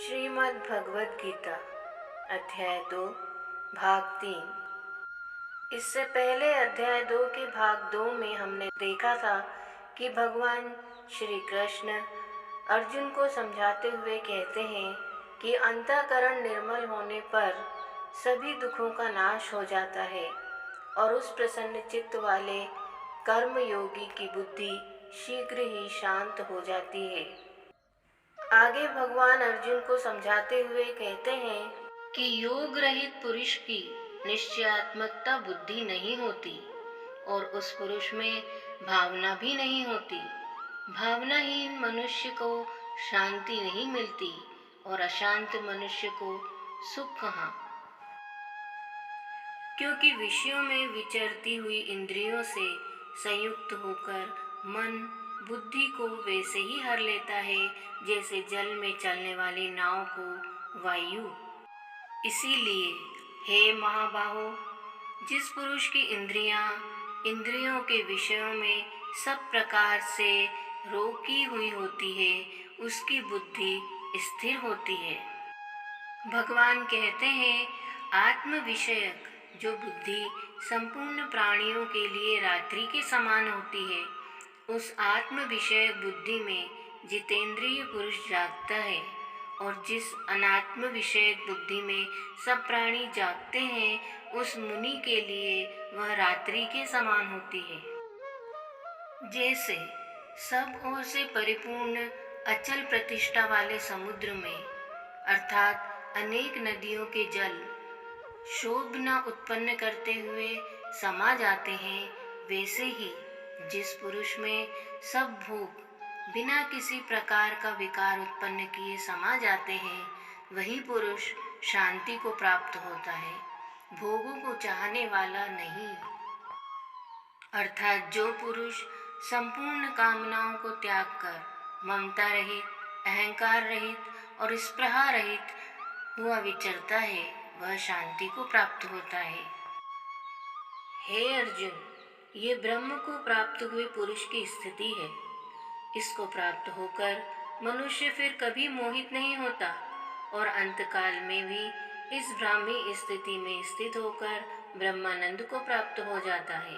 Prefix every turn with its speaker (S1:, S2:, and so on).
S1: श्रीमद् भगवद गीता अध्याय 2 भाग 3। इससे पहले अध्याय 2 के भाग 2 में हमने देखा था कि भगवान श्री कृष्ण अर्जुन को समझाते हुए कहते हैं कि अंतःकरण निर्मल होने पर सभी दुखों का नाश हो जाता है और उस प्रसन्न चित्त वाले कर्म योगी की बुद्धि शीघ्र ही शांत हो जाती है। आगे भगवान अर्जुन को समझाते हुए कहते हैं कि योग रहित पुरुष की निश्चयात्मकता बुद्धि नहीं होती और उस पुरुष में भावना भी नहीं होती। भावनाहीन मनुष्य को शांति नहीं मिलती और अशांत मनुष्य को सुख कहाँ, क्योंकि विषयों में विचरती हुई इंद्रियों से संयुक्त होकर मन बुद्धि को वैसे ही हर लेता है जैसे जल में चलने वाली नाव को वायु। इसीलिए हे महाबाहो, जिस पुरुष की इंद्रियों के विषयों में सब प्रकार से रोकी हुई होती है, उसकी बुद्धि स्थिर होती है। भगवान कहते हैं आत्म विषयक जो बुद्धि संपूर्ण प्राणियों के लिए रात्रि के समान होती है, उस आत्म विषयक बुद्धि में जितेंद्रिय पुरुष जागता है और जिस अनात्म विषयक बुद्धि में सब प्राणी जागते हैं, उस मुनि के लिए वह रात्रि के समान होती है। जैसे सब ओर से परिपूर्ण अचल प्रतिष्ठा वाले समुद्र में अर्थात अनेक नदियों के जल शोभना उत्पन्न करते हुए समा जाते हैं, वैसे ही जिस पुरुष में सब भोग बिना किसी प्रकार का विकार उत्पन्न किए समा जाते हैं, वही पुरुष शांति को प्राप्त होता है, भोगों को चाहने वाला नहीं। अर्थात जो पुरुष संपूर्ण कामनाओं को त्याग कर ममता रहित, अहंकार रहित और स्पृहा रहित हुआ विचरता है, वह शांति को प्राप्त होता है। हे अर्जुन, ये ब्रह्म को प्राप्त हुए पुरुष की स्थिति है। इसको प्राप्त होकर मनुष्य फिर कभी मोहित नहीं होता और अंतकाल में भी इस ब्राह्मी स्थिति में स्थित होकर ब्रह्मानंद को प्राप्त हो जाता है।